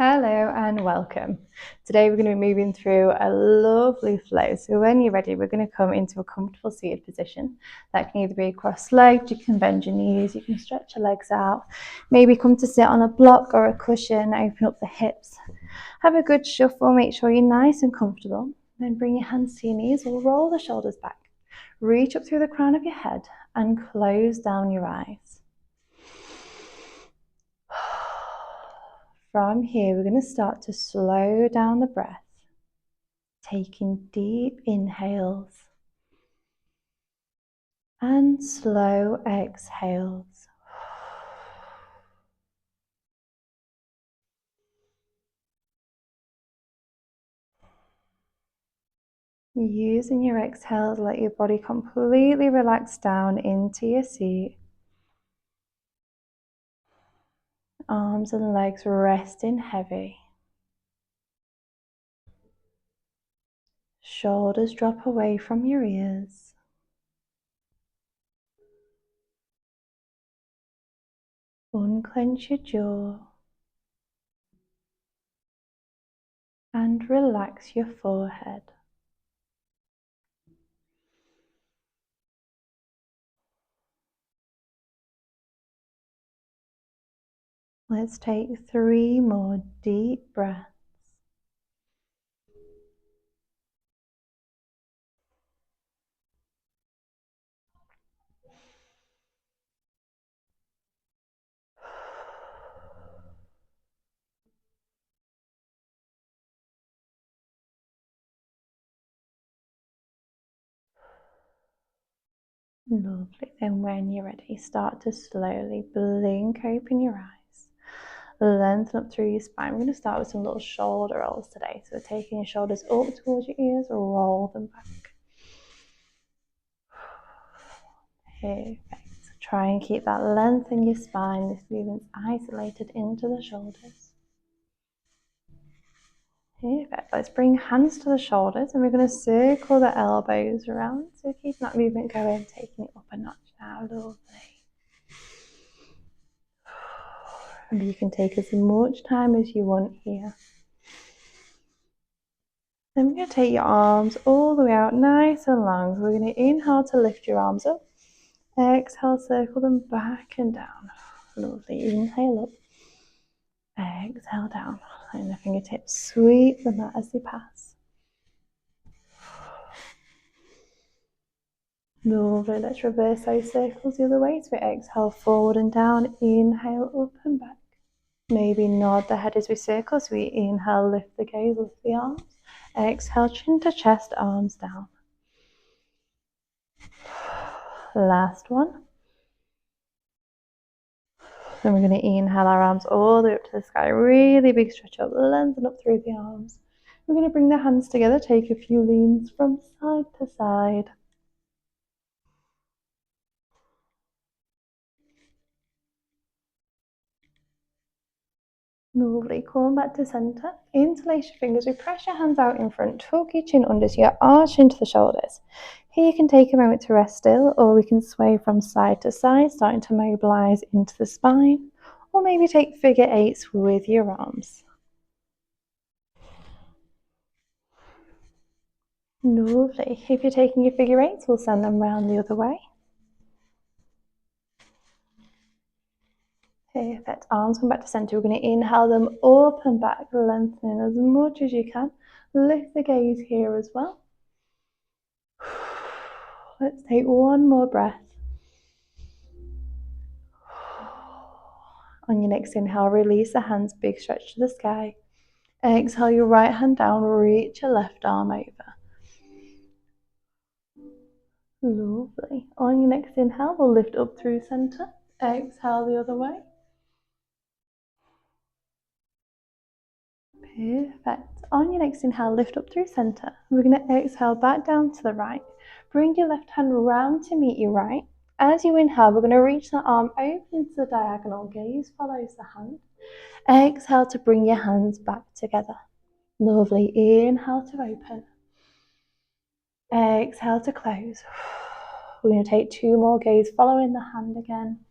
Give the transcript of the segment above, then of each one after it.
Hello and welcome. Today we're going to be moving through a lovely flow. So when you're ready, we're going to come into a comfortable seated position. That can either be cross-legged, you can bend your knees, you can stretch your legs out, maybe come to sit on a block or a cushion, open up the hips. Have a good shuffle, make sure you're nice and comfortable. Then bring your hands to your knees or roll the shoulders back. Reach up through the crown of your head and close down your eyes. From here, we're going to start to slow down the breath, taking deep inhales and slow exhales. Using your exhale to let your body completely relax down into your seat. Arms and legs resting heavy. Shoulders drop away from your ears. Unclench your jaw. And relax your forehead. Let's take 3 more deep breaths. Lovely. Then when you're ready, start to slowly blink open your eyes. Lengthen up through your spine. We're going to start with some little shoulder rolls today. So taking your shoulders up towards your ears, roll them back. Perfect. So try and keep that length in your spine. This movement's isolated into the shoulders. Perfect. Let's bring hands to the shoulders and we're going to circle the elbows around. So keep that movement going, taking it up a notch now. Lovely. And you can take as much time as you want here. Then we're going to take your arms all the way out nice and long. We're going to inhale to lift your arms up. Exhale, circle them back and down. Lovely. Inhale up. Exhale down. And the fingertips sweep them out as they pass. Lovely. Let's reverse those circles the other way. So we exhale forward and down. Inhale up and back. Maybe nod the head as we circle. So we inhale, lift the gaze, lift the arms. Exhale, chin to chest, arms down. Last one. Then we're going to inhale our arms all the way up to the sky. Really big stretch up, lengthen up through the arms. We're going to bring the hands together, take a few leans from side to side. Lovely. Come back to center. Interlace your fingers. We press your hands out in front. Tuck your chin under so you arch into the shoulders. Here you can take a moment to rest still, or we can sway from side to side, starting to mobilize into the spine, or maybe take figure eights with your arms. Lovely. If you're taking your figure eights, we'll send them round the other way. Perfect. Arms come back to center. We're going to inhale them up and back, lengthening as much as you can. Lift the gaze here as well. Let's take one more breath. On your next inhale, release the hands, big stretch to the sky. Exhale your right hand down, reach your left arm over. Lovely. On your next inhale, we'll lift up through center. Exhale the other way. Perfect. On your next inhale, lift up through center. We're going to exhale back down to the right. Bring your left hand round to meet your right. As you inhale, we're going to reach the arm open to the diagonal. Gaze follows the hand. Exhale to bring your hands back together. Lovely. Inhale to open. Exhale to close. We're going to take 2 more. Gaze following the hand again.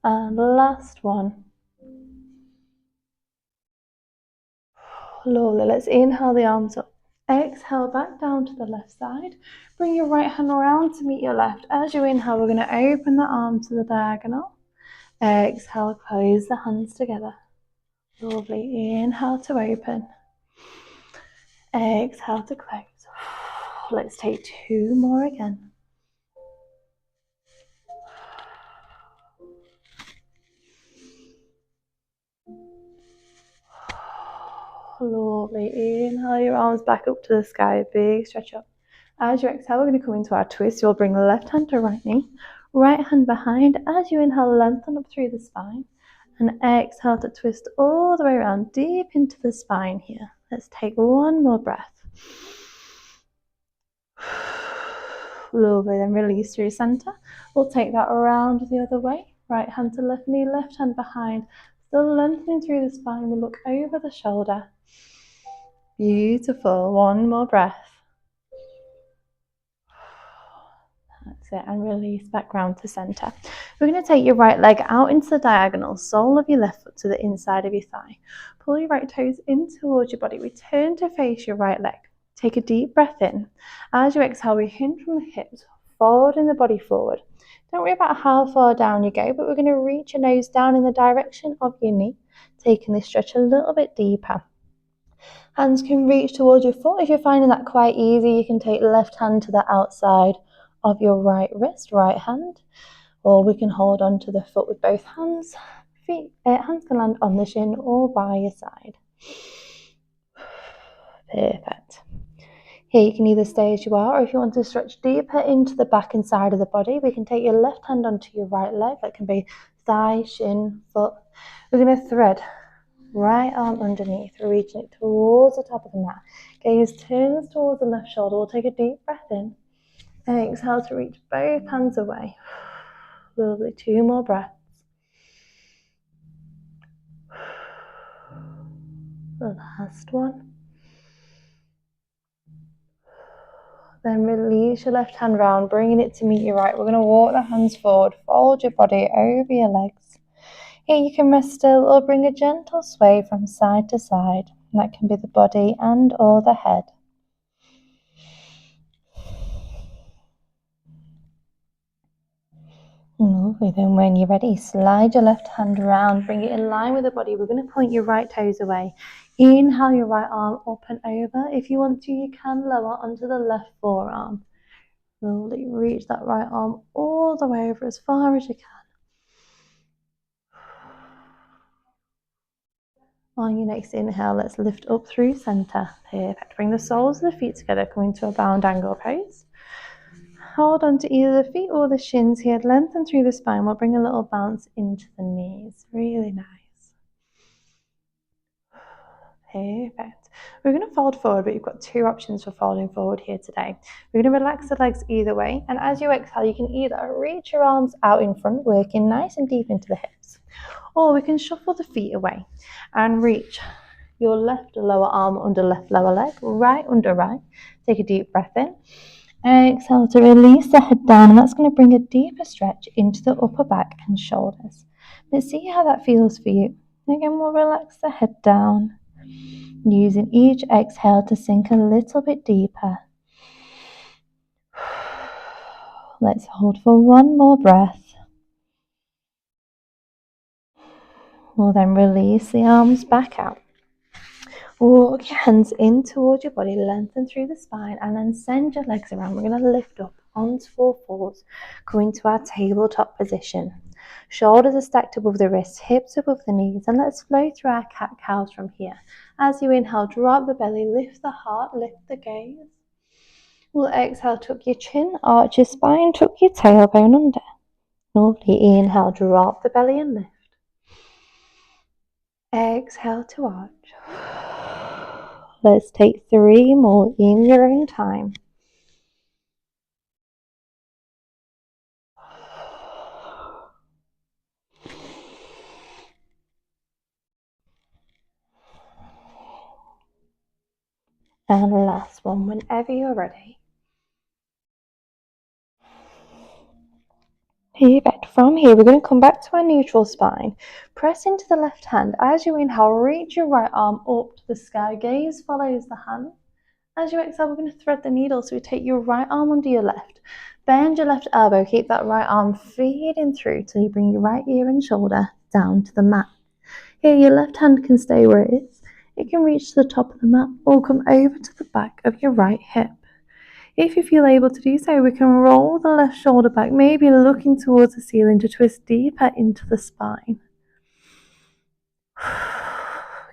And last one. Lovely. Let's inhale the arms up. Exhale back down to the left side. Bring your right hand around to meet your left. As you inhale, we're going to open the arm to the diagonal. Exhale, close the hands together. Lovely. Inhale to open. Exhale to close. Let's take 2 more again. Lovely. Inhale your arms back up to the sky. Big stretch up. As you exhale, we're going to come into our twist. You'll bring the left hand to right knee, right hand behind. As you inhale, lengthen up through the spine. And exhale to twist all the way around, deep into the spine here. Let's take 1 more breath. Lovely. Then release through center. We'll take that around the other way. Right hand to left knee, left hand behind. Still lengthening through the spine. We'll look over the shoulder. Beautiful. 1 more breath. That's it. And release back round to center. We're going to take your right leg out into the diagonal, sole of your left foot to the inside of your thigh. Pull your right toes in towards your body. Return to face your right leg. Take a deep breath in. As you exhale, we hinge from the hips, folding the body forward. Don't worry about how far down you go, but we're going to reach your nose down in the direction of your knee, taking this stretch a little bit deeper. Hands can reach towards your foot. If you're finding that quite easy, you can take left hand to the outside of your right wrist, right hand, or we can hold on to the foot with both hands. Hands can land on the shin or by your side. Perfect. Here you can either stay as you are, or if you want to stretch deeper into the back and side of the body, we can take your left hand onto your right leg. That can be thigh, shin, foot. We're going to thread right arm underneath, reaching it towards the top of the mat. Gaze turns towards the left shoulder. We'll take a deep breath in. Exhale to reach both hands away. Lovely. 2 more breaths. The last one. Then release your left hand round, bringing it to meet your right. We're going to walk the hands forward, fold your body over your legs. Here you can rest still or bring a gentle sway from side to side. That can be the body and or the head. Lovely. Then when you're ready, slide your left hand around, bring it in line with the body. We're going to point your right toes away. Inhale your right arm up and over. If you want to, you can lower onto the left forearm. Slowly reach that right arm all the way over as far as you can. On your next inhale, let's lift up through center. Perfect. Bring the soles of the feet together, coming to a bound angle pose. Hold on to either the feet or the shins here. Lengthen through the spine. We'll bring a little bounce into the knees. Really nice. Perfect. We're going to fold forward, but you've got 2 options for folding forward here today. We're going to relax the legs either way, and as you exhale, you can either reach your arms out in front, working nice and deep into the hips, or we can shuffle the feet away and reach your left lower arm under left lower leg, right under right. Take a deep breath in. Exhale to release the head down, and that's going to bring a deeper stretch into the upper back and shoulders. Let's see how that feels for you. Again, we'll relax the head down, using each exhale to sink a little bit deeper. Let's hold for 1 more breath. We'll then release the arms back out. Walk your hands in towards your body, lengthen through the spine, and then send your legs around. We're going to lift up onto 4 fours, going to our tabletop position. Shoulders are stacked above the wrists, hips above the knees, and let's flow through our cat-cows from here. As you inhale, drop the belly, lift the heart, lift the gaze. We'll exhale, tuck your chin, arch your spine, tuck your tailbone under. Lovely. Inhale, drop the belly and lift. Exhale to arch. Let's take 3 more in your own time. And last one, whenever you're ready. Perfect. From here, we're going to come back to our neutral spine. Press into the left hand. As you inhale, reach your right arm up to the sky. Gaze follows the hand. As you exhale, we're going to thread the needle. So we take your right arm under your left. Bend your left elbow. Keep that right arm feeding through till you bring your right ear and shoulder down to the mat. Here, your left hand can stay where it is. It can reach to the top of the mat or come over to the back of your right hip. If you feel able to do so, we can roll the left shoulder back, maybe looking towards the ceiling to twist deeper into the spine.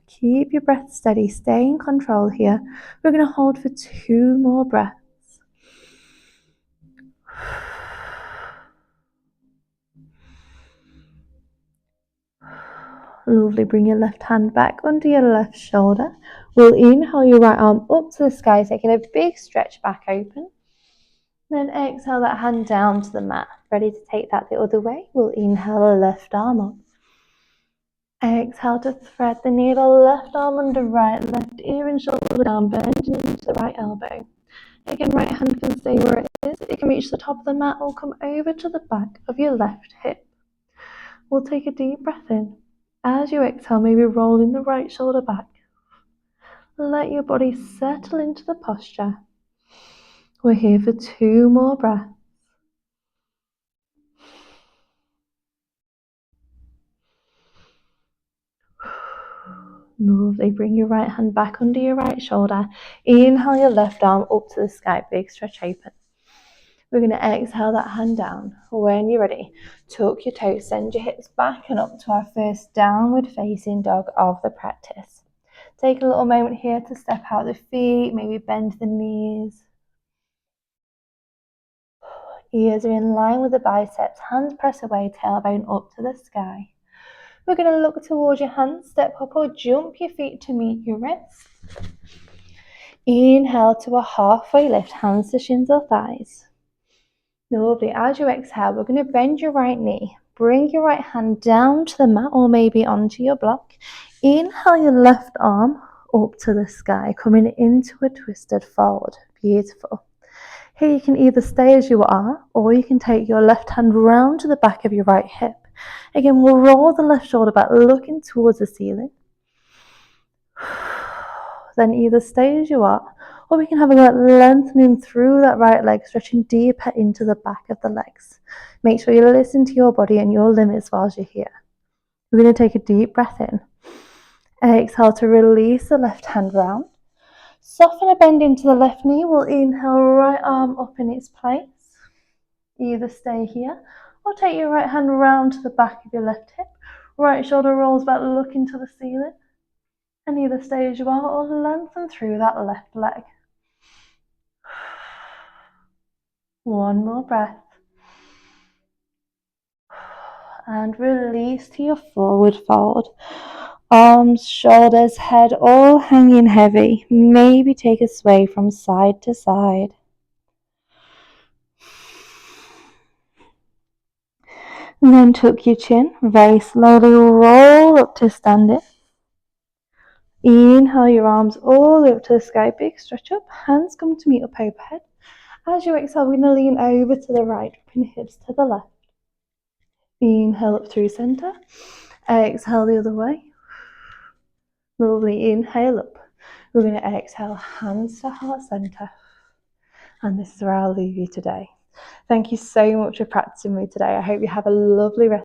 Keep your breath steady, stay in control here. We're going to hold for 2 more breaths. Lovely, bring your left hand back under your left shoulder. We'll inhale your right arm up to the sky, taking a big stretch back open. Then exhale that hand down to the mat. Ready to take that the other way? We'll inhale the left arm up. Exhale to thread the needle, left arm under right, left ear and shoulder down, bending into the right elbow. Again, right hand can stay where it is. It can reach the top of the mat or come over to the back of your left hip. We'll take a deep breath in. As you exhale, maybe rolling the right shoulder back. Let your body settle into the posture. We're here for 2 more breaths. Lovely. Bring your right hand back under your right shoulder. Inhale your left arm up to the sky. Big stretch open. We're going to exhale that hand down. When you're ready, tuck your toes, send your hips back and up to our first downward facing dog of the practice. Take a little moment here to step out the feet, maybe bend the knees. Ears are in line with the biceps, hands press away, tailbone up to the sky. We're going to look towards your hands, step up or jump your feet to meet your wrists. Inhale to a halfway lift, hands to shins or thighs. Lovely. As you exhale, we're going to bend your right knee. Bring your right hand down to the mat or maybe onto your block. Inhale your left arm up to the sky, coming into a twisted fold. Beautiful. Here you can either stay as you are, or you can take your left hand round to the back of your right hip. Again, we'll roll the left shoulder back, looking towards the ceiling. Then either stay as you are, or we can have a look lengthening through that right leg, stretching deeper into the back of the legs. Make sure you listen to your body and your limits whilst you're here. We're going to take a deep breath in. Exhale to release the left hand round. Soften a bend into the left knee. We'll inhale, right arm up in its place. Either stay here or take your right hand round to the back of your left hip. Right shoulder rolls back, looking to the ceiling. And either stay as you are or lengthen through that left leg. 1 more breath. And release to your forward fold. Arms, shoulders, head all hanging heavy. Maybe take a sway from side to side. And then tuck your chin. Very slowly roll up to standing. Inhale your arms all the way up to the sky. Big stretch up. Hands come to meet up overhead. As you exhale, we're going to lean over to the right, dropping hips to the left. Inhale up through center. Exhale the other way. Lovely. Inhale up. We're going to exhale, hands to heart center. And this is where I'll leave you today. Thank you so much for practicing with me today. I hope you have a lovely rest